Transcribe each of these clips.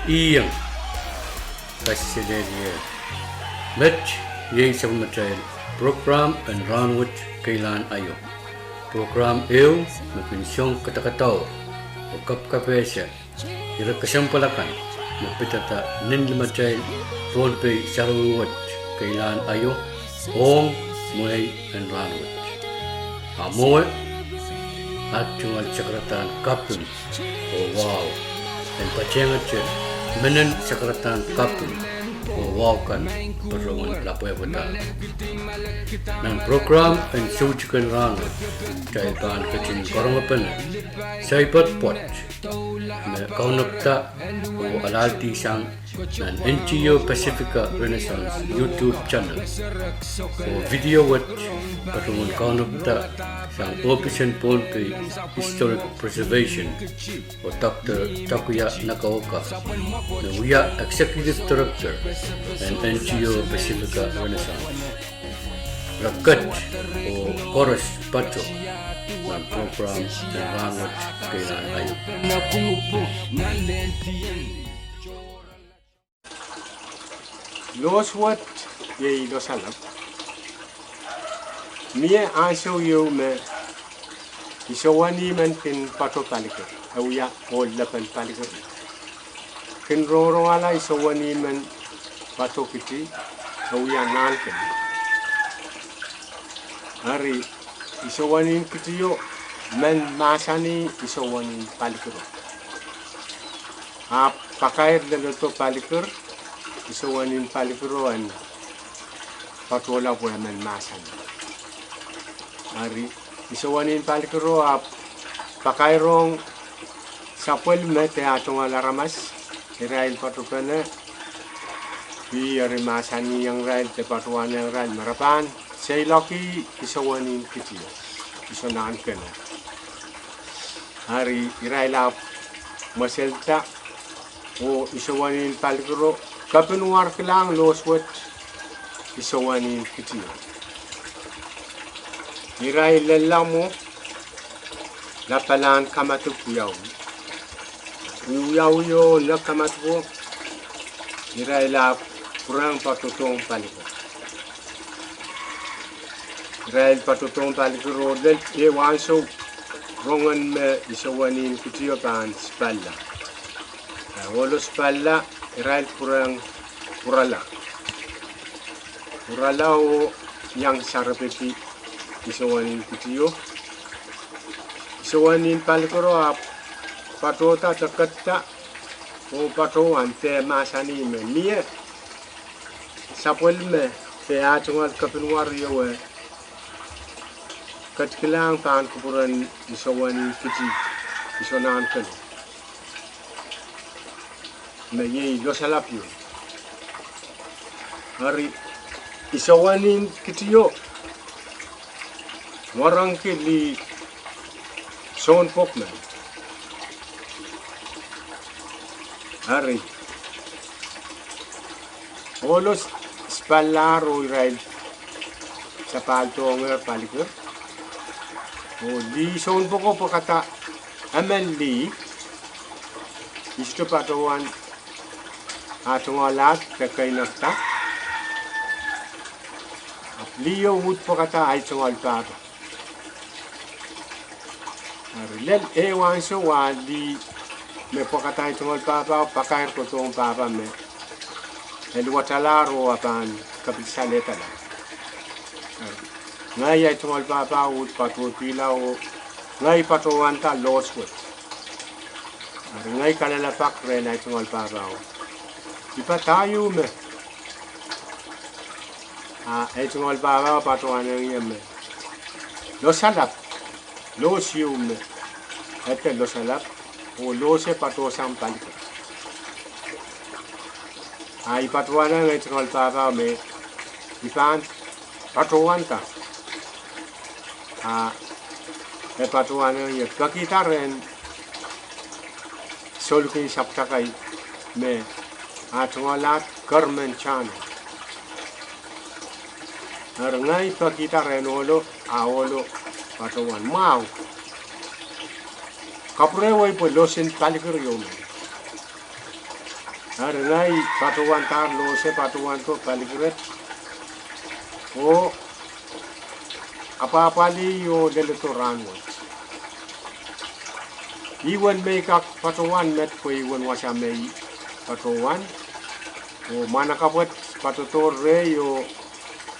iyang Kasilelia Match Yay Samatel Program and Rahnwet Keilahn ayo Program eu Mapinsyong katakataw O kapkapesya Ira kasampalakan Mapitata Ninlimatel Rohnkiti Sarwat Keilahn ayo Ong Muhay and Rahnwet Amoy At Chungal Sakratan Kapun O wow And Pachengat Menen Sakratan Kapun O wow kan Perungan Lapoy Vata Nang program and Sujikan Rahnwet Cairkan Kecin Korangapan Soaipoad Kaunapta O Alalti Sang Nan NGO Pacifica Renaissance YouTube channel O video watch Perungan Kaunapta Sang Operation Polpe Historic Preservation O Dr. Takuya Nakaoka Uya Executive Director and NGO Pacifica Renaissance Rakat O Chorus Pato ng program ng Rahnwet Keilahn ayo. Losalap ye losalap. Mie aso yo me Isoeni kin Pato Palikir. Awya o Lepen Palikir. Kin roro ala Isoeni Pato Kitti. Awya Nahnken. Hari Isoeni Kitti yo men masani Isoeni Palikir. Pakai leloto Palikir. Isoeni Palikir and Patola men masani. Hari Isoeni Palikir pakai rong sapwel mete atong alaramas Israel patupene bi ari masani yang rail te patuan yang rail marapan sei loki Isoeni Kitti iso Nahnken hari Israel maselta o Isoeni Palikir kapenuar kelang loswet Isoeni Kitti Israel lelamo lapalan kamatu kuyau yo la kamatu Israel kurang patutong Palikir Israel patutong Palikir del e wanso rongan me Isoeni Kitti pan spalla wolo spalla Israel kurang kurala o yang sarapeti Isoeni Kitti Isoeni Palikir patota takatta o pato ante masani me mie sapwel me te atungal kapenwar yo katkilang pan kupuran Isoeni Kitti iso Nahnken me ye losalap yo hari Isoeni Kitti yo warang ke li son pokman hari olos spallaro Israel sa paltonga Palikir o li son poko pakata amen li isto patuan atong alat kakainakta liyo hut pakata ay tong alpapa Lel wanso wali me pokatai tungol papa pakair ko tong papa me el watalaro apan kapisaleta la ngai ay tungol papa ut patu pila o ngai patu wanta loswet ngai kalala pak re nai tungol papa o ipatayu me ay tungol papa patu anang yeme losalap losium ete losalap o lose pato sam Palikir ai patuana ngai tungol papa me ipan patuanta e patuana ye pakitaren solkin saptakai me atungalat karmen chan ngai pakitaren olo aolo patuan mau kapre wai po losin Palikir yo Arenai patuan tar lo se patuan to paligret. O apa li yo delito Rahnwet. Iwan may kak patuan met ko iwan wasa may patuan. O mana kapot patutor re yo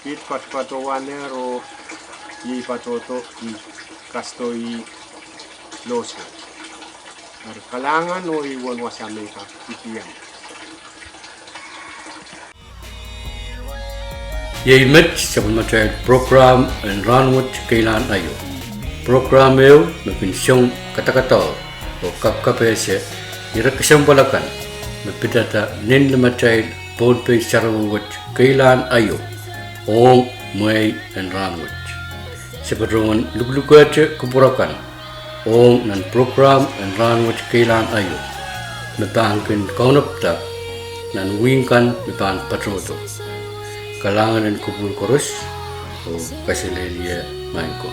pit patuan ero i patoto i kasto i loso. Kalangan o iwan wasa may kak itiyan. Yaimet sa pamatrayag program ang Rahnwet Keilahn ayo. Program eu na pensyong katakataw o kapkapese irakasang balakan na pitata nin lamatrayag ponpay sarawawat Keilahn ayo o may ang Rahnwet. Sa patrungan luglugat kupurakan o ng program ang Rahnwet Keilahn ayo na bangkin kaunapta ng wingkan na bang patroto. Kalangan dan kubur korus o kasilelia main ko.